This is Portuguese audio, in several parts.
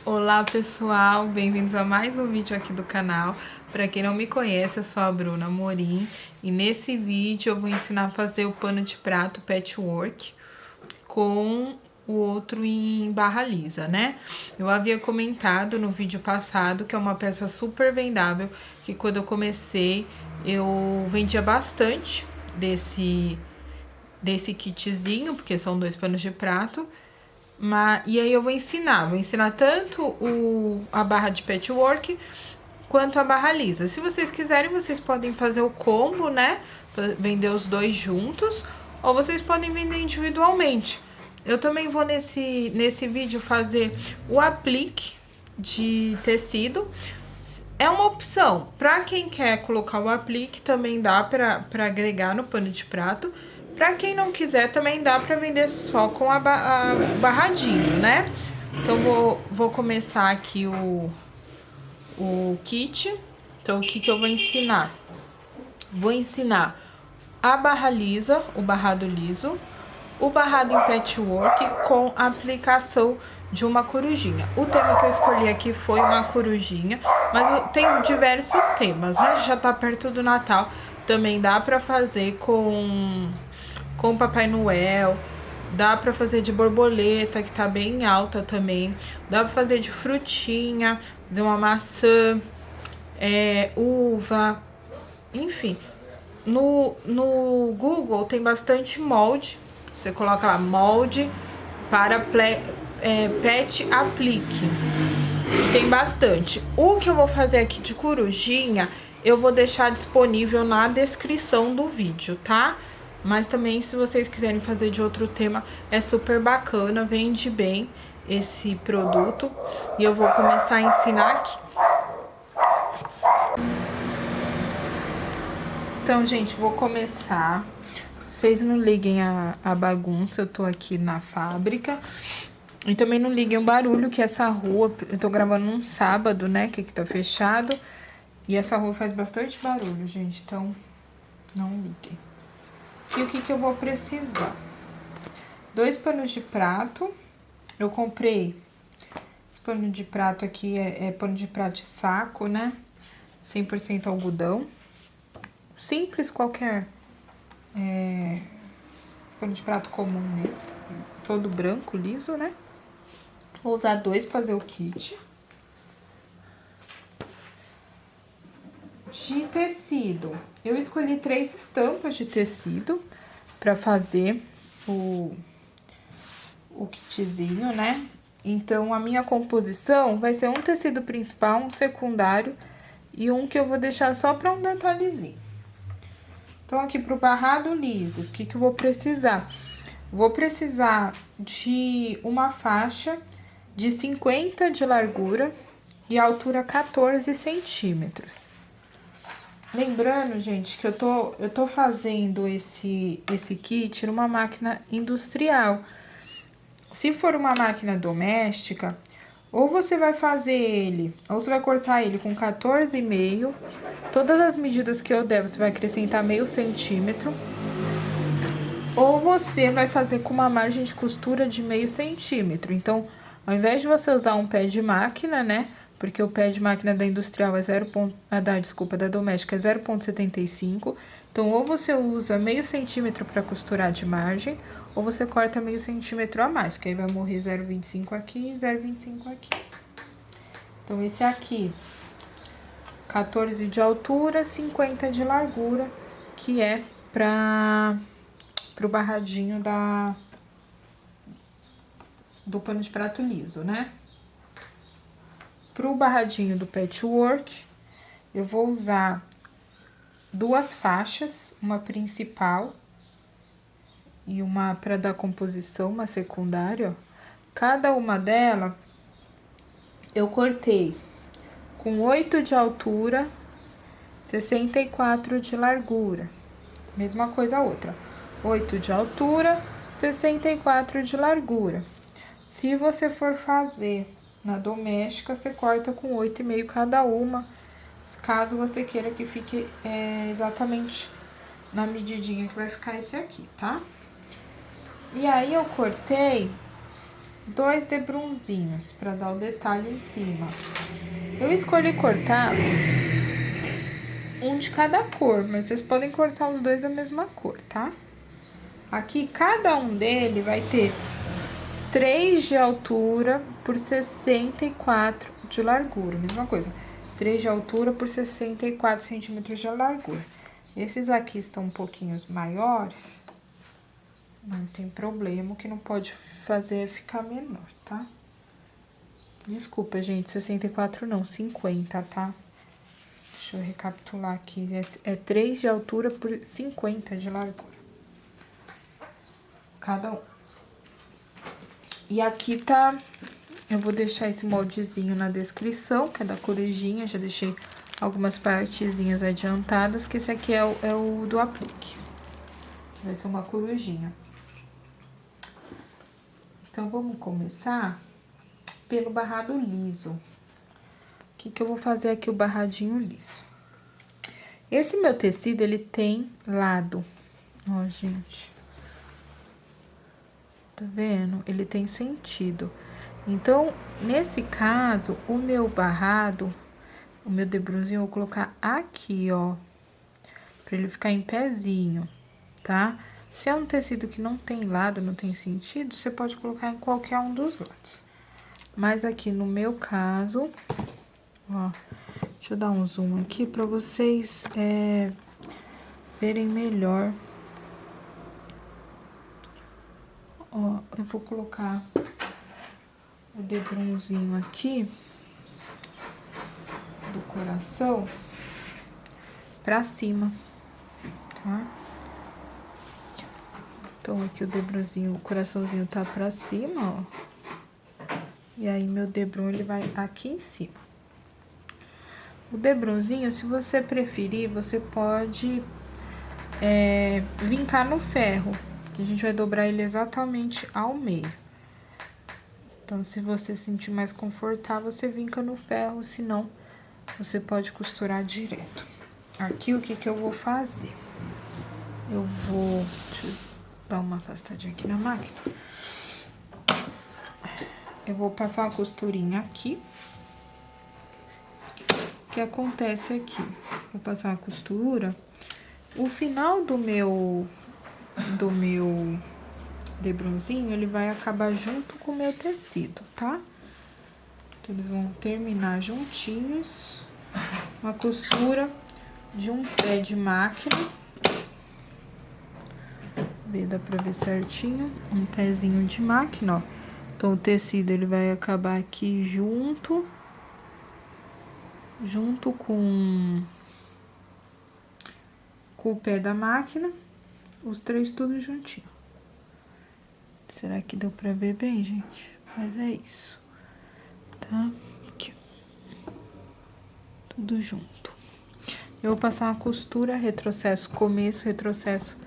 Olá pessoal, bem-vindos a mais um vídeo aqui do canal. Para quem não me conhece, eu sou a Bruna Amorim e nesse vídeo eu vou ensinar a fazer o pano de prato patchwork com o outro em barra lisa, né? Eu havia comentado no vídeo passado que é uma peça super vendável, que quando eu comecei eu vendia bastante desse kitzinho, porque são 2 panos de prato. E aí eu vou ensinar tanto a barra de patchwork quanto a barra lisa. Se vocês quiserem, vocês podem fazer o combo, né? Vender os dois juntos, ou vocês podem vender individualmente. Eu também vou nesse vídeo fazer o aplique de tecido. É uma opção. Para quem quer colocar o aplique, também dá para agregar no pano de prato. Pra quem não quiser, também dá pra vender só com a barradinho, né? Então, vou começar aqui o kit. Então, o que eu vou ensinar? Vou ensinar a barra lisa, o barrado liso, o barrado em patchwork com a aplicação de uma corujinha. O tema que eu escolhi aqui foi uma corujinha, mas eu tenho diversos temas, né? Já tá perto do Natal, também dá pra fazer com Papai Noel, dá pra fazer de borboleta, que tá bem alta também, dá pra fazer de frutinha, de uma maçã, uva, enfim. No Google tem bastante molde, você coloca lá molde para pet aplique, tem bastante. O que eu vou fazer aqui de corujinha, eu vou deixar disponível na descrição do vídeo, tá? Mas também, se vocês quiserem fazer de outro tema, é super bacana, vende bem esse produto. E eu vou começar a ensinar aqui. Então, gente, vou começar. Vocês não liguem a bagunça, eu tô aqui na fábrica. E também não liguem o barulho, que essa rua, eu tô gravando num sábado, né, que aqui tá fechado. E essa rua faz bastante barulho, gente, então não liguem. E o que eu vou precisar? 2 panos de prato. Eu comprei esse pano de prato aqui, é pano de prato de saco, né? 100% algodão. Simples, qualquer pano de prato comum mesmo. Todo branco, liso, né? Vou usar 2 pra fazer o kit. De tecido, eu escolhi 3 estampas de tecido pra fazer o kitzinho, né? Então, a minha composição vai ser um tecido principal, um secundário e um que eu vou deixar só pra um detalhezinho. Então, aqui pro barrado liso, o que eu vou precisar? Vou precisar de uma faixa de 50 de largura e altura 14 centímetros. Lembrando, gente, que eu tô fazendo esse kit numa máquina industrial. Se for uma máquina doméstica, ou você vai fazer ele, ou você vai cortar ele com 14,5. Todas as medidas que eu der, você vai acrescentar meio centímetro. Ou você vai fazer com uma margem de costura de meio centímetro. Então, ao invés de você usar um pé de máquina, né? Porque o pé de máquina da industrial é da doméstica é 0,75. Então, ou você usa meio centímetro para costurar de margem, ou você corta meio centímetro a mais, que aí vai morrer 0,25 aqui e 0,25 aqui. Então, esse aqui, 14 de altura, 50 de largura, que é pro barradinho do pano de prato liso, né? Pro barradinho do patchwork, eu vou usar 2 faixas, uma principal e uma para dar composição, uma secundária, ó. Cada uma dela eu cortei com 8 de altura, 64 de largura. Mesma coisa a outra. 8 de altura, 64 de largura. Se você for fazer na doméstica, você corta com 8,5 cada uma, caso você queira que fique exatamente na medidinha que vai ficar esse aqui, tá? E aí, eu cortei 2 debrunzinhos para dar o detalhe em cima. Eu escolhi cortar um de cada cor, mas vocês podem cortar os 2 da mesma cor, tá? Aqui, cada um dele vai ter 3 de altura por 64 de largura. Mesma coisa, 3 de altura por 64 centímetros de largura. Esses aqui estão um pouquinho maiores, não tem problema, o que não pode fazer é ficar menor, tá? Desculpa, gente, 64 não, 50, tá? Deixa eu recapitular aqui, é 3 de altura por 50 de largura. Cada um. E aqui tá, eu vou deixar esse moldezinho na descrição, que é da corujinha, já deixei algumas partezinhas adiantadas, que esse aqui é o do aplique. Vai ser uma corujinha. Então, vamos começar pelo barrado liso. O que eu vou fazer aqui, o barradinho liso? Esse meu tecido, ele tem lado. Ó, gente. Tá vendo? Ele tem sentido. Então, nesse caso, o meu barrado, o meu debrunzinho, eu vou colocar aqui, ó. Pra ele ficar em pezinho, tá? Se é um tecido que não tem lado, não tem sentido, você pode colocar em qualquer um dos lados. Mas aqui no meu caso, ó, deixa eu dar um zoom aqui pra vocês verem melhor. Ó, eu vou colocar o debrunzinho aqui do coração pra cima, tá? Então, aqui o debrunzinho, o coraçãozinho tá pra cima, ó. E aí, meu debrun, ele vai aqui em cima. O debrunzinho, se você preferir, você pode vincar no ferro, que a gente vai dobrar ele exatamente ao meio. Então, se você sentir mais confortável, você vinca no ferro, senão você pode costurar direto. Aqui, o que eu vou fazer? Deixa eu dar uma afastadinha aqui na máquina. Eu vou passar uma costurinha aqui. O que acontece aqui? Vou passar uma costura. O final do meu debrunzinho, ele vai acabar junto com o meu tecido, tá? Então, eles vão terminar juntinhos. Uma costura de um pé de máquina. Dá pra ver certinho. Um pezinho de máquina, ó. Então, o tecido, ele vai acabar aqui junto com o pé da máquina, os 3 tudo juntinho. Será que deu pra ver bem, gente? Mas é isso, tá? Aqui, ó. Tudo junto. Eu vou passar uma costura, retrocesso começo, retrocesso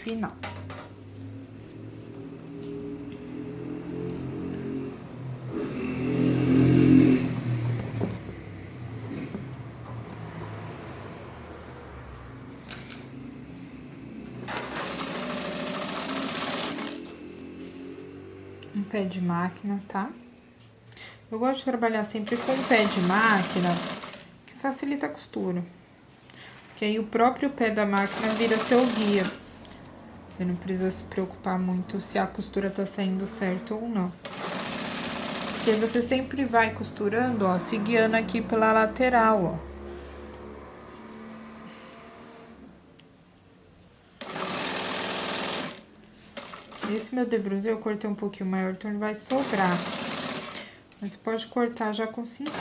final. Um pé de máquina, tá? Eu gosto de trabalhar sempre com um pé de máquina, que facilita a costura. Porque aí o próprio pé da máquina vira seu guia. Você não precisa se preocupar muito se a costura tá saindo certo ou não. Porque você sempre vai costurando, ó, se guiando aqui pela lateral, ó. Esse meu debrunzinho eu cortei um pouquinho maior, então ele vai sobrar. Mas você pode cortar já com 50.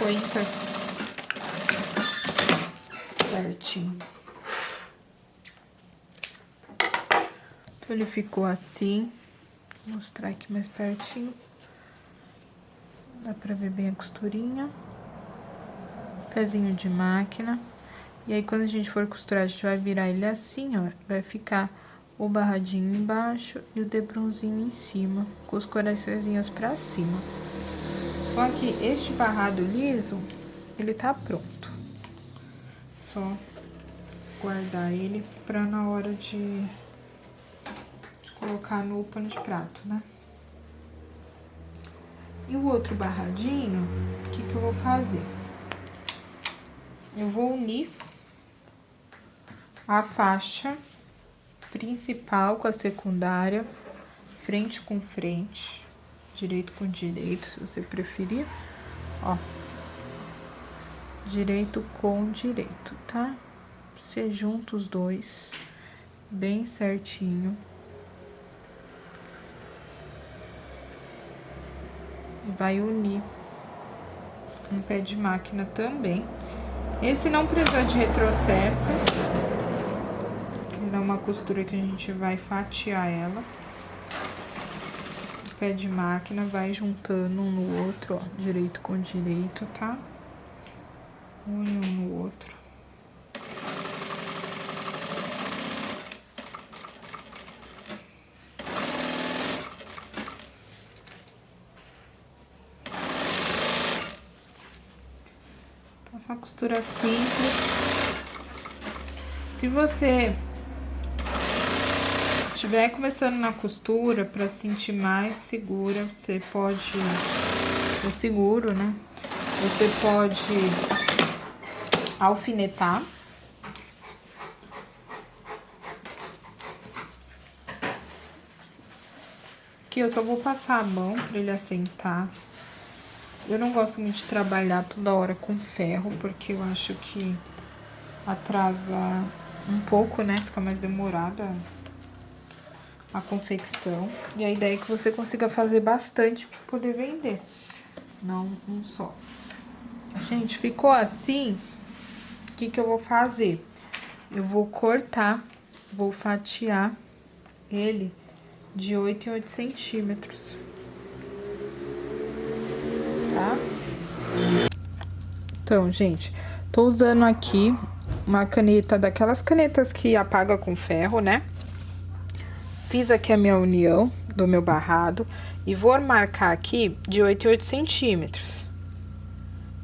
Certinho. Então, ele ficou assim. Vou mostrar aqui mais pertinho. Dá pra ver bem a costurinha. Pezinho de máquina. E aí, quando a gente for costurar, a gente vai virar ele assim, ó. Vai ficar o barradinho embaixo e o debrunzinho em cima, com os coraçõezinhos pra cima. Então, aqui, este barrado liso, ele tá pronto. Só guardar ele pra na hora de colocar no pano de prato, né? E o outro barradinho, o que eu vou fazer? Eu vou unir a faixa principal com a secundária, frente com frente, direito com direito, se você preferir, ó. Direito com direito, tá? Você junta os dois bem certinho. E vai unir um pé de máquina também. Esse não precisa de retrocesso. Ele é uma costura que a gente vai fatiar ela. O pé de máquina vai juntando um no outro, ó. Direito com direito, tá? Une um no outro. Essa costura simples. Se você estiver começando na costura, para sentir mais segura, você pode, o seguro, né? Você pode alfinetar. Aqui eu só vou passar a mão para ele assentar. Eu não gosto muito de trabalhar toda hora com ferro, porque eu acho que atrasa um pouco, né? Fica mais demorada a confecção. E a ideia é que você consiga fazer bastante para poder vender, não um só. Gente, ficou assim. O que eu vou fazer? Eu vou cortar, vou fatiar ele de 8 em 8 centímetros. Tá? Então, gente, tô usando aqui uma caneta, daquelas canetas que apaga com ferro, né? Fiz aqui a minha união do meu barrado e vou marcar aqui de 8 em 8 centímetros.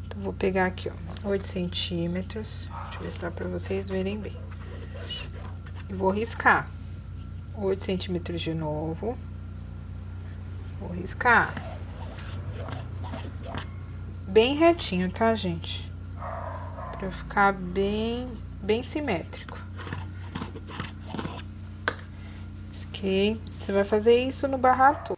Então, vou pegar aqui, ó, 8 centímetros. Deixa eu ver se dá pra vocês verem bem. E vou riscar 8 centímetros de novo. Vou riscar bem retinho, tá, gente? Pra ficar bem simétrico. Ok? Você vai fazer isso no barrado todo.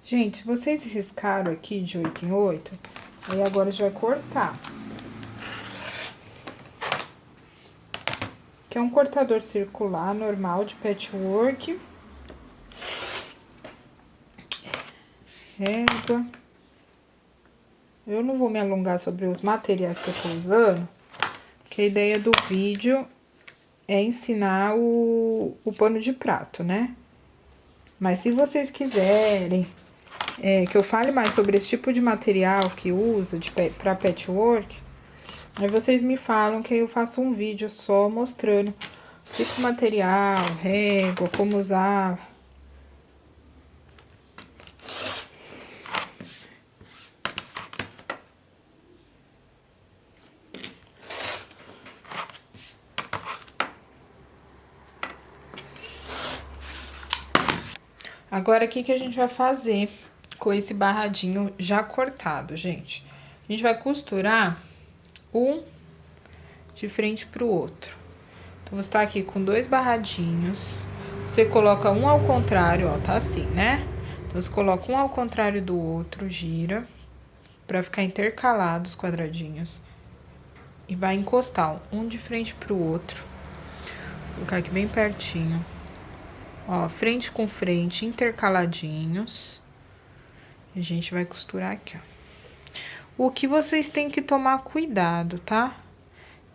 Gente, se vocês riscaram aqui de 8 em 8, aí agora a gente vai cortar. Que é um cortador circular normal de patchwork. Régua. Eu não vou me alongar sobre os materiais que eu tô usando, porque a ideia do vídeo é ensinar o pano de prato, né? Mas se vocês quiserem que eu fale mais sobre esse tipo de material que usa pra patchwork, aí vocês me falam que aí eu faço um vídeo só mostrando o tipo de material, régua, como usar. Agora, o que a gente vai fazer com esse barradinho já cortado, gente? A gente vai costurar um de frente pro outro. Então, você tá aqui com 2 barradinhos. Você coloca um ao contrário, ó, tá assim, né? Então, você coloca um ao contrário do outro, gira, pra ficar intercalado os quadradinhos. E vai encostar um de frente pro outro. Vou colocar aqui bem pertinho. Ó, frente com frente, intercaladinhos. E a gente vai costurar aqui, ó. O que vocês têm que tomar cuidado, tá?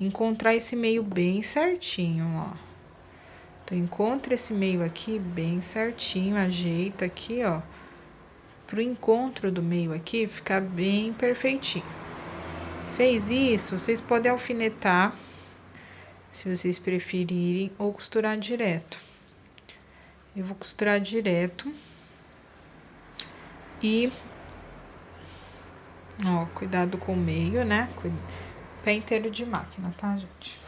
Encontrar esse meio bem certinho, ó. Então, encontra esse meio aqui bem certinho, ajeita aqui, ó. Pro encontro do meio aqui ficar bem perfeitinho. Fez isso, vocês podem alfinetar, se vocês preferirem, ou costurar direto. Eu vou costurar direto. E, ó, cuidado com o meio, né? Pé inteiro de máquina, tá, gente?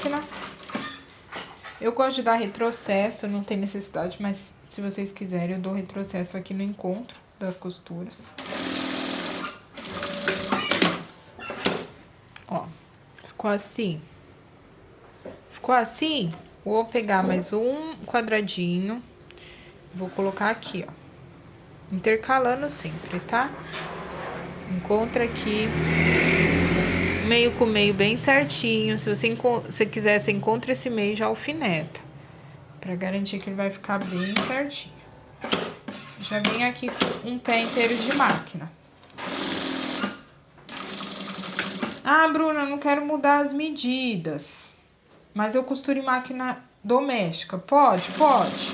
máquina. Eu gosto de dar retrocesso, não tem necessidade, mas se vocês quiserem eu dou retrocesso aqui no encontro das costuras. Ó, ficou assim. Ficou assim? Vou pegar mais um quadradinho. Vou colocar aqui, ó. Intercalando sempre, tá? Encontra aqui. Meio com meio bem certinho. Se você quiser, você encontra esse meio e já alfineta. Pra garantir que ele vai ficar bem certinho. Já vem aqui com um pé inteiro de máquina. Ah, Bruna, eu não quero mudar as medidas. Mas eu costuro em máquina doméstica. Pode? Pode.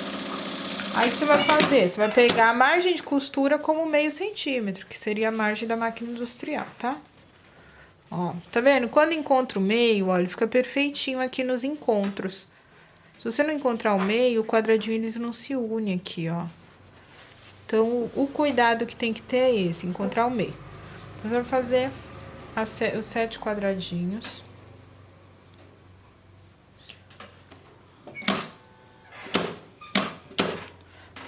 Aí o que você vai fazer? Você vai pegar a margem de costura como meio centímetro, que seria a margem da máquina industrial, tá? Ó, tá vendo? Quando encontra o meio, ó, ele fica perfeitinho aqui nos encontros. Se você não encontrar o meio, o quadradinho eles não se unem aqui, ó. Então, o cuidado que tem que ter é esse, encontrar o meio. Então, você vai fazer os 7 quadradinhos.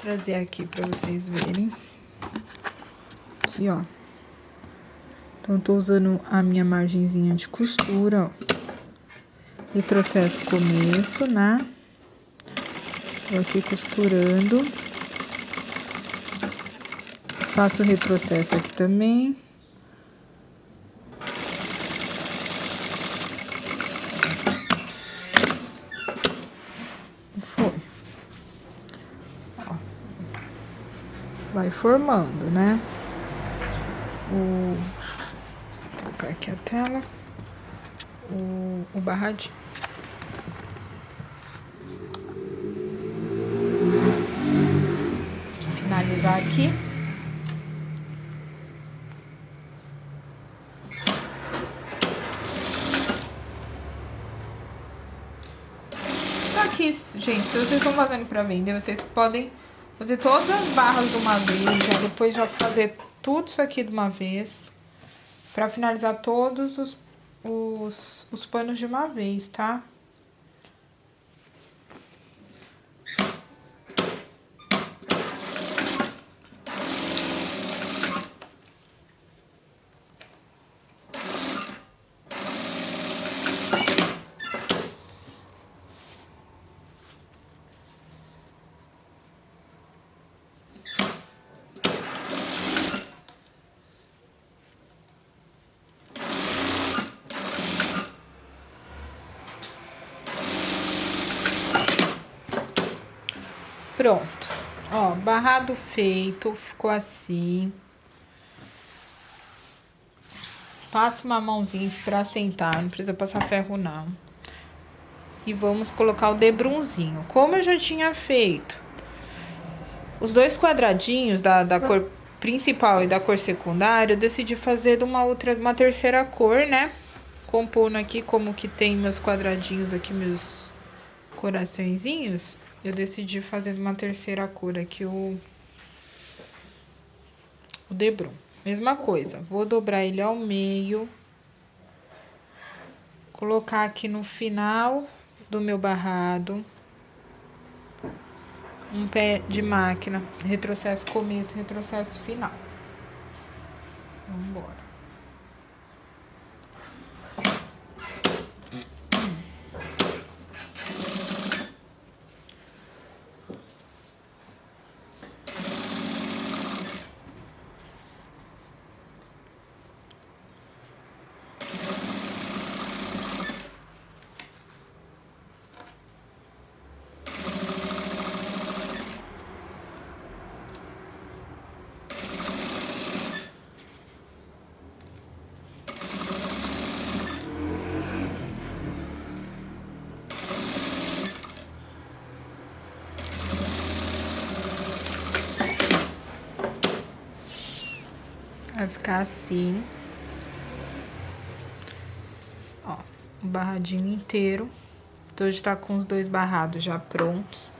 Trazer aqui pra vocês verem. Aqui, ó. Então, tô usando a minha margenzinha de costura, ó. Retrocesso começo, né? Tô aqui costurando. Faço o retrocesso aqui também. Vai formando, né? Vou colocar aqui a tela. O barradinho. Finalizar aqui. Isso aqui, gente, se vocês estão fazendo pra vender, vocês podem fazer todas as barras de uma vez, já depois já fazer tudo isso aqui de uma vez, pra finalizar todos os panos de uma vez, tá? Pronto, ó, barrado feito, ficou assim. Passa uma mãozinha aqui pra assentar, não precisa passar ferro não. E vamos colocar o debrunzinho. Como eu já tinha feito os 2 quadradinhos da cor principal e da cor secundária, eu decidi fazer de uma terceira cor, né? Compondo aqui como que tem meus quadradinhos aqui, meus coraçõezinhos. Eu decidi fazer de uma terceira cor aqui o debrum. Mesma coisa, vou dobrar ele ao meio. Colocar aqui no final do meu barrado. Um pé de máquina, retrocesso começo, retrocesso final. Vamos embora. Vai ficar assim. Ó, um barradinho inteiro. Então, hoje tá com os 2 barrados já prontos,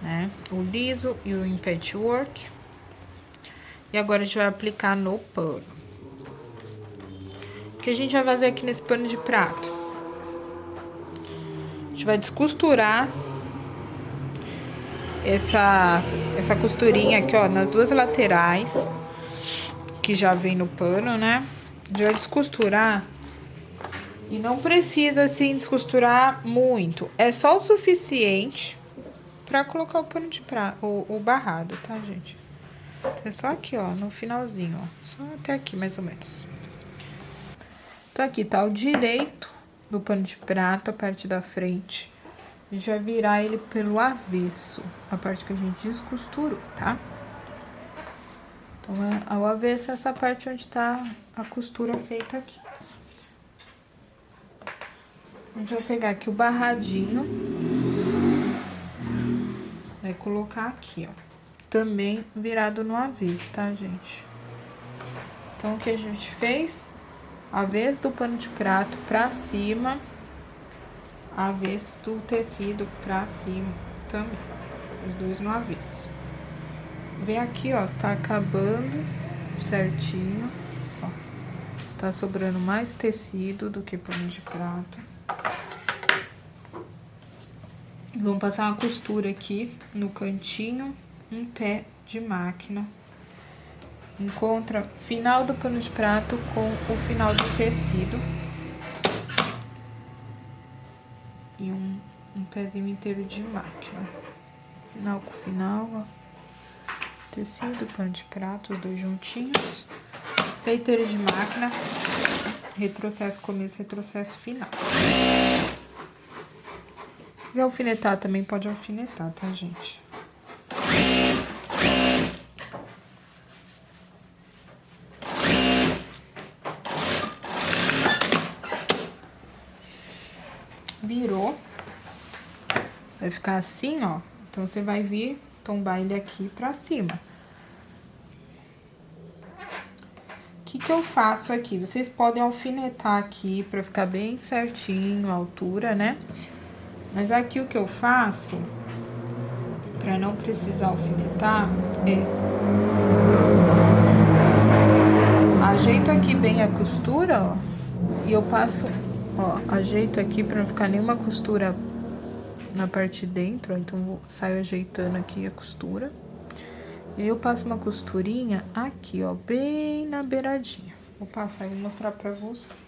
né? O liso e o em patchwork. E agora a gente vai aplicar no pano. O que a gente vai fazer aqui nesse pano de prato? gente vai descosturar essa costurinha aqui, ó, nas duas laterais, que já vem no pano, né? A gente vai descosturar. E não precisa, assim, descosturar muito. É só o suficiente pra colocar o pano de prato, o barrado, tá, gente? É só aqui, ó, no finalzinho, ó. Só até aqui, mais ou menos. Então, aqui tá o direito do pano de prato, a parte da frente. E já virar ele pelo avesso, a parte que a gente descosturou, tá? Então, ao avesso, essa parte onde tá a costura feita aqui. A gente vai pegar aqui o barradinho. Vai colocar aqui, ó. Também virado no avesso, tá, gente? Então, o que a gente fez? Avesso do pano de prato pra cima. Avesso do tecido pra cima também. Os dois no avesso. Vem aqui, ó, está acabando certinho. Ó, está sobrando mais tecido do que pano de prato. Vamos passar uma costura aqui no cantinho, um pé de máquina. Encontra final do pano de prato com o final do tecido. E um pezinho inteiro de máquina. Final com final, ó. Tecido, pano de prato, os dois juntinhos. Pé inteiro de máquina. Retrocesso começo, retrocesso final. Se quiser alfinetar também, pode alfinetar, tá, gente? Virou. Vai ficar assim, ó. Então, você vai vir tombar ele aqui pra cima. O que eu faço aqui? Vocês podem alfinetar aqui pra ficar bem certinho a altura, né? Mas aqui o que eu faço, pra não precisar alfinetar, ajeito aqui bem a costura, ó. E eu passo, ó, ajeito aqui pra não ficar nenhuma costura na parte de dentro, ó. Então, eu saio ajeitando aqui a costura. E aí, eu passo uma costurinha aqui, ó, bem na beiradinha. Vou passar e vou mostrar pra vocês.